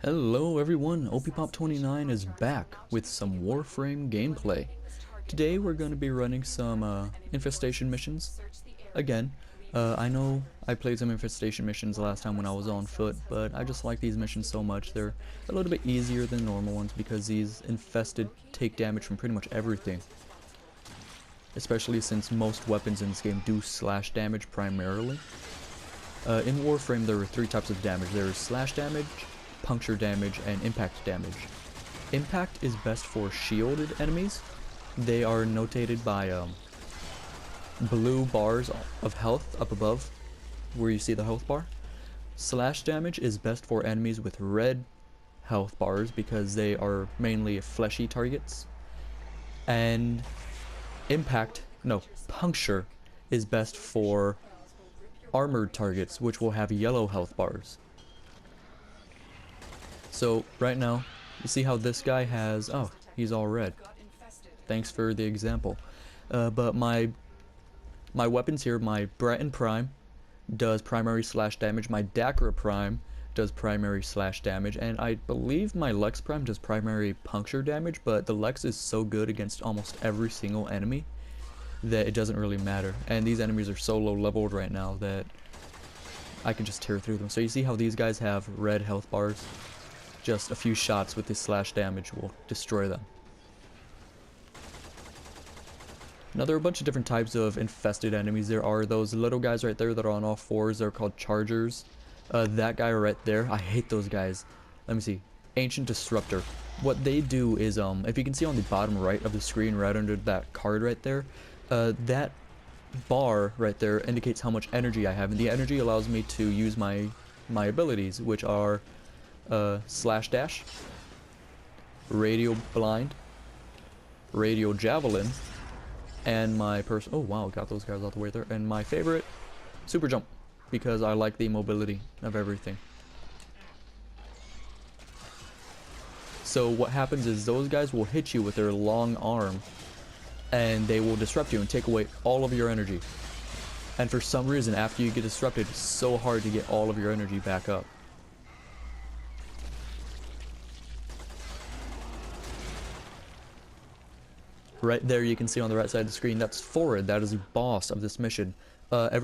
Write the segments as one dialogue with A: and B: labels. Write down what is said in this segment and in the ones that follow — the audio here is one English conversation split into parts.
A: Hello everyone, OPPop29 is back with some Warframe gameplay. Today we're going to be running some infestation missions. Again, I know I played some infestation missions last time when I was on foot, but I just like these missions so much. They're a little bit easier than normal ones because these infested take damage from pretty much everything. Especially since most weapons in this game do slash damage primarily. In Warframe there are three types of damage. There is slash damage, puncture damage, and impact damage. Impact is best for shielded enemies. They are notated by blue bars of health up above where you see the health bar. Slash damage is best for enemies with red health bars because they are mainly fleshy targets. And puncture is best for armored targets, which will have yellow health bars. So right now, you see how this guy has, oh, he's all red. Thanks for the example. But my weapons here, my Breton Prime does primary slash damage, my Dacra Prime does primary slash damage, and I believe my Lex Prime does primary puncture damage, but the Lex is so good against almost every single enemy that it doesn't really matter. And these enemies are so low leveled right now that I can just tear through them. So you see how these guys have red health bars? Just a few shots with this slash damage will destroy them. Now there are a bunch of different types of infested enemies. There are those little guys right there that are on all fours. They're called chargers. That guy right there, I hate those guys. Let me see. Ancient Disruptor. What they do is, if you can see on the bottom right of the screen, right under that card right there, that bar right there indicates how much energy I have, and the energy allows me to use my abilities, which are slash dash, radial blind, radial javelin, and my oh wow, got those guys all the way there, and my favorite, super jump, because I like the mobility of everything. So what happens is those guys will hit you with their long arm and they will disrupt you and take away all of your energy. And for some reason, after you get disrupted, it's so hard to get all of your energy back up. Right there you can see on the right side of the screen, that's Phorid. That is the boss of this mission. A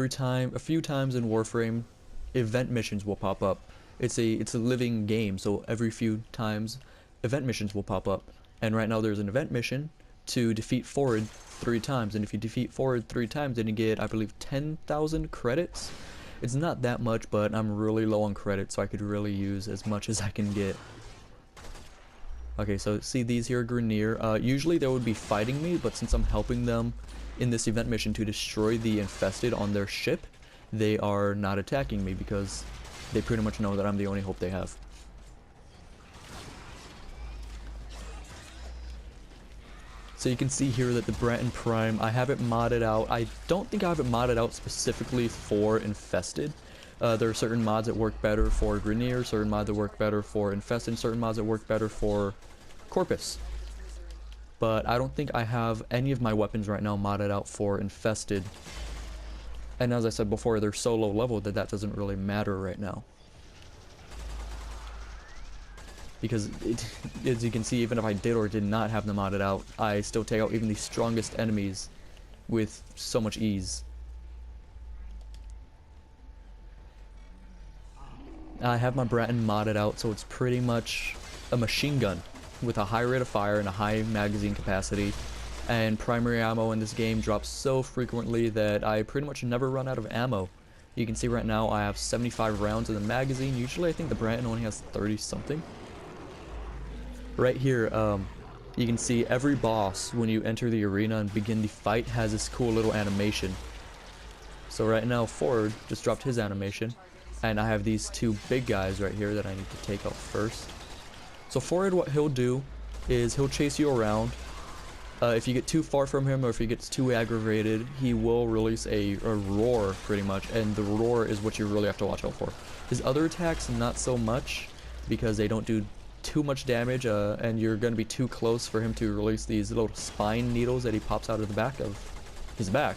A: few times in Warframe, event missions will pop up. It's a living game, so every few times event missions will pop up. And right now there's an event mission to defeat Phorid 3 times, and if you defeat Phorid 3 times then you get, I believe, 10,000 credits. It's not that much, but I'm really low on credits, so I could really use as much as I can get. Okay, so see these here, Grenier. Usually they would be fighting me, but since I'm helping them in this event mission to destroy the infested on their ship, they are not attacking me because they pretty much know that I'm the only hope they have. So you can see here that the Breton Prime, I have it modded out. I don't think I have it modded out specifically for infested. There are certain mods that work better for Grenier, certain mods that work better for infested, certain mods that work better for Corpus. But I don't think I have any of my weapons right now modded out for infested. And as I said before, they're so low level that that doesn't really matter right now. Because as you can see, even if I did or did not have them modded out, I still take out even the strongest enemies with so much ease. I have my Breton modded out, so it's pretty much a machine gun with a high rate of fire and a high magazine capacity. And primary ammo in this game drops so frequently that I pretty much never run out of ammo. You can see right now I have 75 rounds in the magazine. Usually I think the Breton only has 30 something. Right here, you can see every boss when you enter the arena and begin the fight has this cool little animation. So right now Phorid just dropped his animation, and I have these two big guys right here that I need to take out first. So Phorid, what he'll do is he'll chase you around. If you get too far from him or if he gets too aggravated, he will release a roar pretty much, and the roar is what you really have to watch out for. His other attacks, not so much, because they don't do too much damage, and you're going to be too close for him to release these little spine needles that he pops out of the back of his back.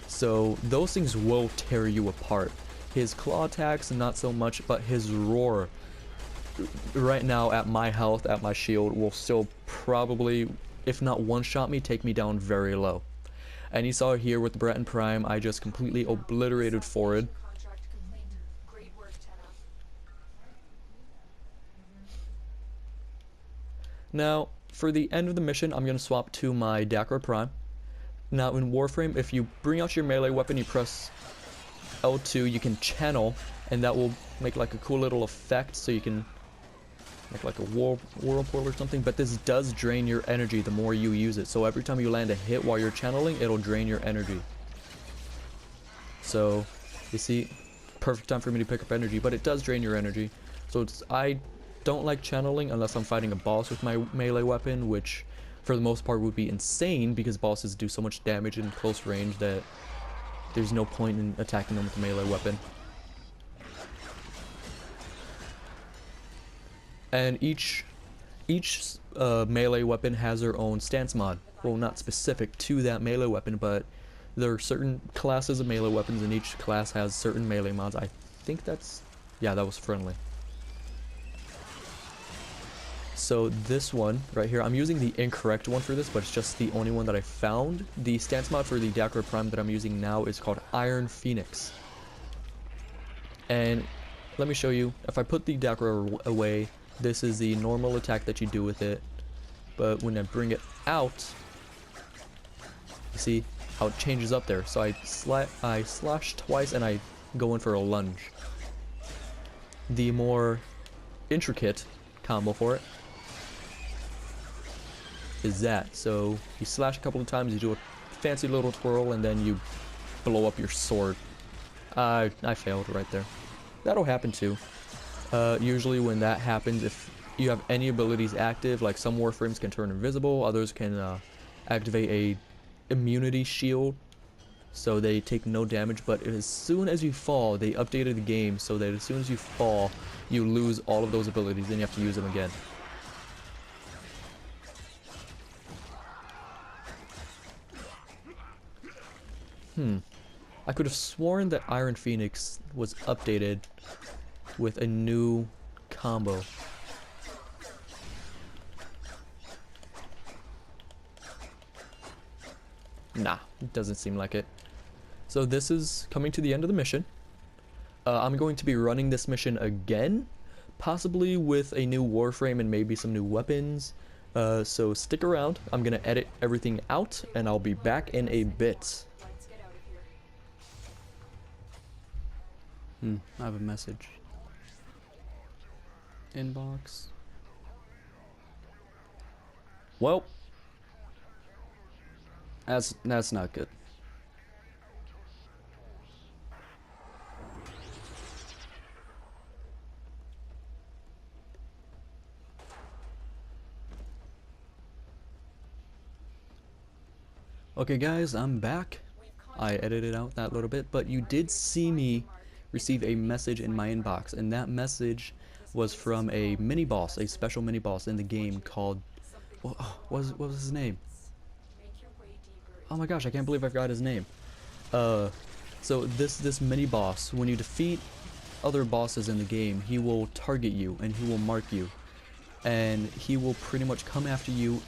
A: So those things will tear you apart. His claw attacks, not so much, but his roar right now at my health, at my shield, will still probably, if not one-shot me, take me down very low. And you saw here with the Breton Prime, I just completely obliterated Phorid. Now, for the end of the mission, I'm going to swap to my Dacra Prime. Now, in Warframe, if you bring out your melee weapon, you press L2, you can channel, and that will make like a cool little effect, so you can make like a whirlpool or something. But this does drain your energy the more you use it. So every time you land a hit while you're channeling, it'll drain your energy. So, you see, perfect time for me to pick up energy, but it does drain your energy. So I don't like channeling unless I'm fighting a boss with my melee weapon, which for the most part would be insane because bosses do so much damage in close range that there's no point in attacking them with a melee weapon. And each melee weapon has their own stance mod. Well, not specific to that melee weapon, but there are certain classes of melee weapons, and each class has certain melee mods. I think that's... yeah, that was friendly. So this one right here, I'm using the incorrect one for this, but it's just the only one that I found. The stance mod for the Dacra Prime that I'm using now is called Iron Phoenix. And let me show you. If I put the Dacra away, this is the normal attack that you do with it. But when I bring it out, you see how it changes up there. So I slash twice and I go in for a lunge. The more intricate combo for it is that. So you slash a couple of times, you do a fancy little twirl, and then you blow up your sword. I failed right there. That'll happen too. Usually when that happens, if you have any abilities active, like some Warframes can turn invisible, others can activate a immunity shield, so they take no damage. But as soon as you fall, they updated the game so that as soon as you fall, you lose all of those abilities, then you have to use them again. I could have sworn that Iron Phoenix was updated with a new combo. Nah, it doesn't seem like it. So this is coming to the end of the mission. I'm going to be running this mission again, possibly with a new Warframe and maybe some new weapons. So stick around. I'm gonna edit everything out, and I'll be back in a bit. I have a message. Inbox. Well, that's not good. Okay guys, I'm back. I edited out that little bit, but you did see me receive a message in my inbox, and that message was from a mini boss, a special mini boss in the game called, what was his name? Oh my gosh, I can't believe I forgot his name. So this mini boss, when you defeat other bosses in the game, he will target you and he will mark you, and he will pretty much come after you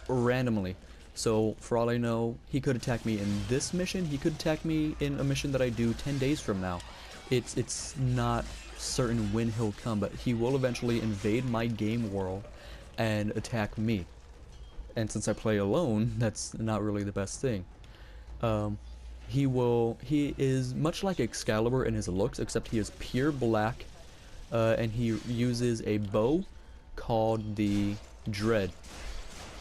A: randomly. So for all I know, he could attack me in this mission, he could attack me in a mission that I do 10 days from now. It's not certain when he'll come, but he will eventually invade my game world and attack me. And since I play alone, that's not really the best thing. He is much like Excalibur in his looks, except he is pure black, and he uses a bow called the Dread,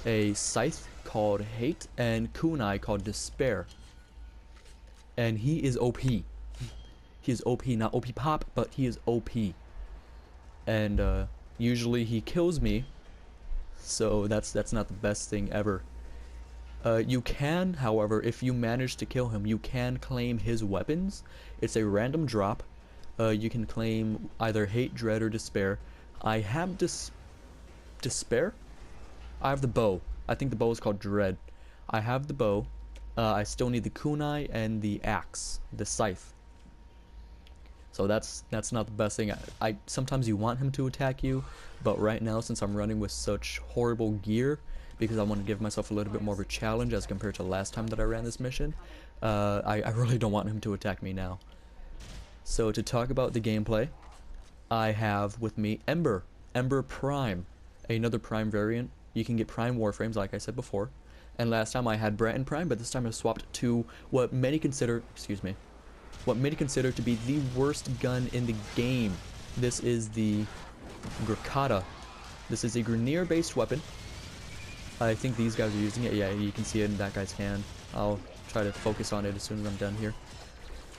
A: a scythe called Hate, and kunai called Despair. And he is OP. He is OP, not OP pop, but he is OP. And usually he kills me, so that's not the best thing ever. You can, however, if you manage to kill him, you can claim his weapons. It's a random drop. You can claim either Hate, Dread, or Despair. I have Despair? I have the bow. I think the bow is called Dread. I have the bow. I still need the kunai and the axe, the scythe. So that's not the best thing. I sometimes you want him to attack you, but right now since I'm running with such horrible gear, because I want to give myself a little bit more of a challenge as compared to last time that I ran this mission, I really don't want him to attack me now. So to talk about the gameplay, I have with me Ember Prime, another Prime variant. You can get Prime Warframes like I said before. And last time I had Brett Prime, but this time I swapped to what many consider, what many consider to be the worst gun in the game. This is the Gurkhata. This is a Grineer-based weapon. I think these guys are using it. Yeah, you can see it in that guy's hand. I'll try to focus on it as soon as I'm done here.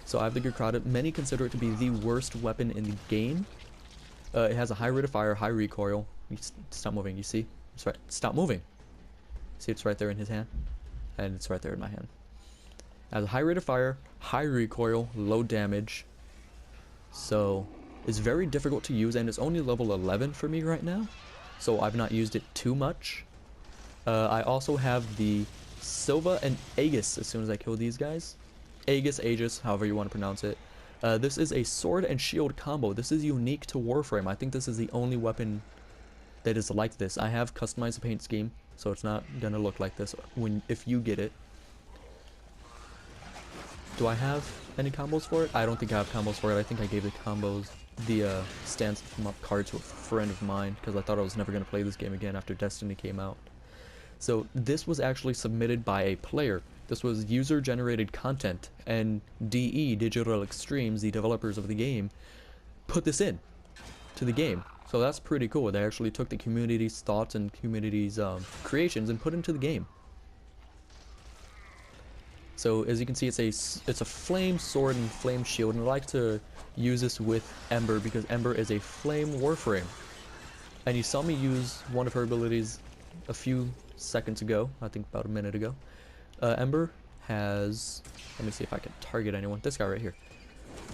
A: So I have the Gurkhata. Many consider it to be the worst weapon in the game. It has a high rate of fire, high recoil. Stop moving, you see? It's right. Stop moving. See, it's right there in his hand. And it's right there in my hand. It has a high rate of fire, high recoil, low damage. So it's very difficult to use, and it's only level 11 for me right now. So I've not used it too much. I also have the Silva and Aegis as soon as I kill these guys. Aegis, however you want to pronounce it. This is a sword and shield combo. This is unique to Warframe. I think this is the only weapon that is like this. I have customized the paint scheme, so it's not gonna look like this if you get it. Do I have any combos for it? I don't think I have combos for it. I think I gave the stance card to a friend of mine because I thought I was never gonna play this game again after Destiny came out. So this was actually submitted by a player. This was user-generated content, and DE, Digital Extremes, the developers of the game, put this in to the game. So that's pretty cool. They actually took the community's thoughts and community's creations and put into the game. So as you can see, it's a flame sword and flame shield, and I like to use this with Ember because Ember is a flame warframe. And you saw me use one of her abilities a few seconds ago, I think about a minute ago. Ember has, let me see if I can target anyone. This guy right here.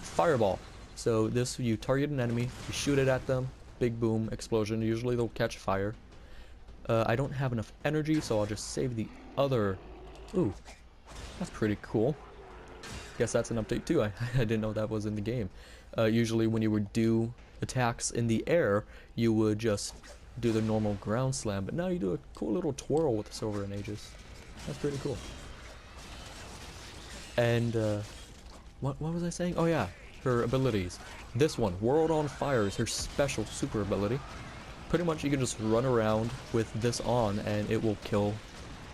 A: Fireball. So this, you target an enemy, you shoot it at them, big boom, explosion. Usually they'll catch fire. I don't have enough energy, so I'll just save the other. Ooh, that's pretty cool. Guess that's an update too. I didn't know that was in the game. Usually when you would do attacks in the air, you would just do the normal ground slam, but now you do a cool little twirl with the Silver and Aegis. That's pretty cool. And what was I saying? Oh yeah, her abilities. This one, World on Fire, is her special super ability. Pretty much you can just run around with this on and it will kill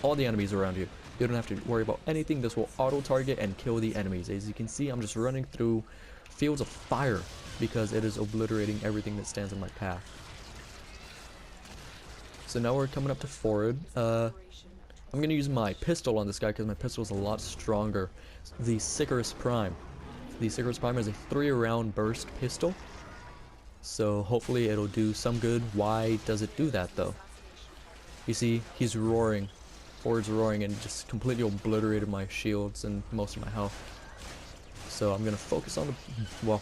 A: all the enemies around you. You don't have to worry about anything. This will auto-target and kill the enemies. As you can see, I'm just running through fields of fire because it is obliterating everything that stands in my path. So now we're coming up to Phorid. I'm going to use my pistol on this guy because my pistol is a lot stronger. The Excalibur Prime. The Excalibur Prime is a 3-round burst pistol. So hopefully it'll do some good. Why does it do that though? You see, he's roaring. Phorid's roaring and just completely obliterated my shields and most of my health. So I'm going to focus on the... Well,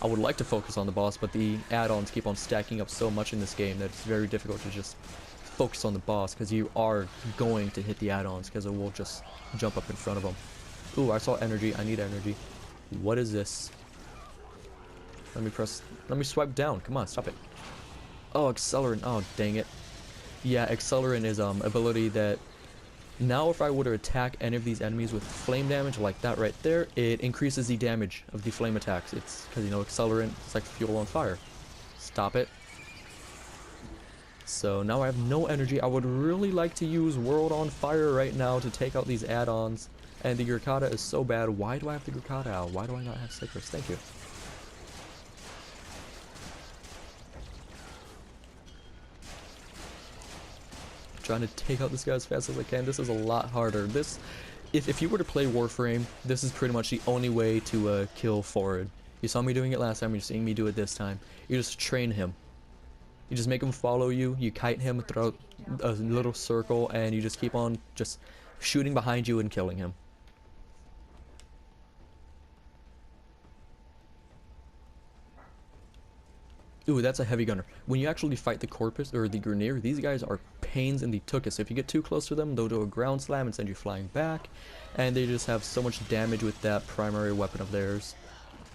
A: I would like to focus on the boss, but the add-ons keep on stacking up so much in this game that it's very difficult to just focus on the boss because you are going to hit the add-ons because it will just jump up in front of them. Ooh, I saw energy. I need energy. What is this? Let me swipe down. Come on, stop it. Oh, Accelerant. Oh, dang it. Yeah, Accelerant is ability that now if I were to attack any of these enemies with flame damage like that right there, it increases the damage of the flame attacks. It's because, you know, Accelerant is like fuel on fire. Stop it. So now I have no energy. I would really like to use World on Fire right now to take out these add-ons. And the Gurkhata is so bad. Why do I have the Gurkhata out? Why do I not have Citrus? Thank you. Trying to take out this guy as fast as I can. This is a lot harder. This, if you were to play Warframe, this is pretty much the only way to kill Phorid. You saw me doing it last time, you're seeing me do it this time. You just train him. You just make him follow you, you kite him throughout a little circle, and you just keep on just shooting behind you and killing him. Ooh, that's a heavy gunner. When you actually fight the Corpus or the Grineer, these guys are pains in the tuchus. If you get too close to them, they'll do a ground slam and send you flying back. And they just have so much damage with that primary weapon of theirs.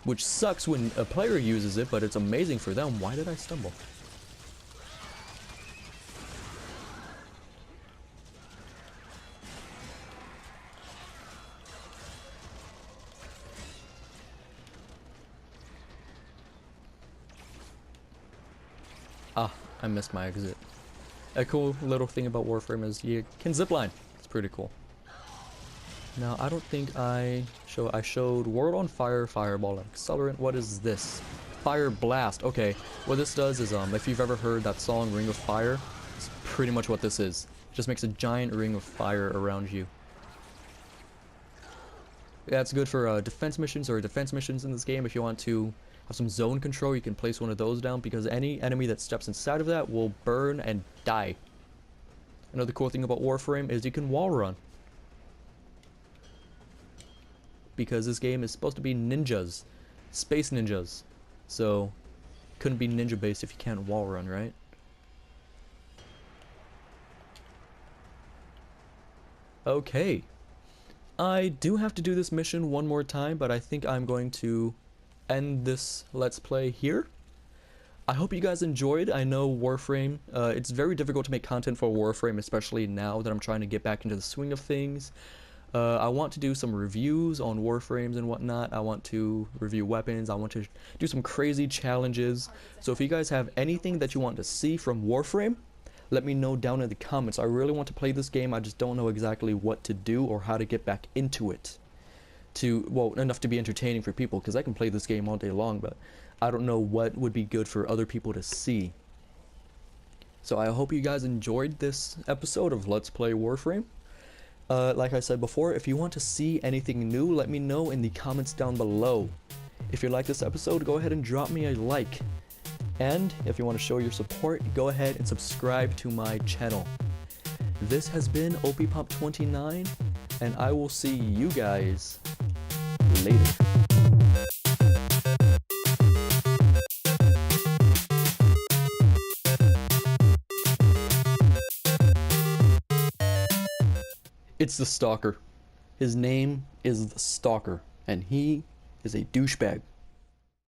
A: which sucks when a player uses it, but it's amazing for them. Why did I stumble? Ah, I missed my exit. A cool little thing about Warframe is you can zipline. It's pretty cool. Now, I don't think I showed World on Fire, Fireball, and Accelerant. What is this? Fire Blast. Okay, what this does is, if you've ever heard that song Ring of Fire, it's pretty much what this is. It just makes a giant ring of fire around you. Yeah, it's good for defense missions or defense missions in this game. If you want to have some zone control, you can place one of those down because any enemy that steps inside of that will burn and die. Another cool thing about Warframe is you can wall run. Because this game is supposed to be ninjas. Space ninjas. So, couldn't be ninja based if you can't wall run, right? Okay. I do have to do this mission one more time, but I think I'm going to end this Let's Play here. I hope you guys enjoyed. I know Warframe, it's very difficult to make content for Warframe, especially now that I'm trying to get back into the swing of things. I want to do some reviews on Warframes and whatnot. I want to review weapons. I want to do some crazy challenges. So if you guys have anything that you want to see from Warframe, let me know down in the comments. I really want to play this game. I just don't know exactly what to do or how to get back into it. Well, enough to be entertaining for people, because I can play this game all day long, but I don't know what would be good for other people to see. So I hope you guys enjoyed this episode of Let's Play Warframe. Like I said before, if you want to see anything new, let me know in the comments down below. If you like this episode, go ahead and drop me a like. And if you want to show your support, go ahead and subscribe to my channel. This has been OPPop29, and I will see you guys later. It's the Stalker. His name is the Stalker, and he is a douchebag.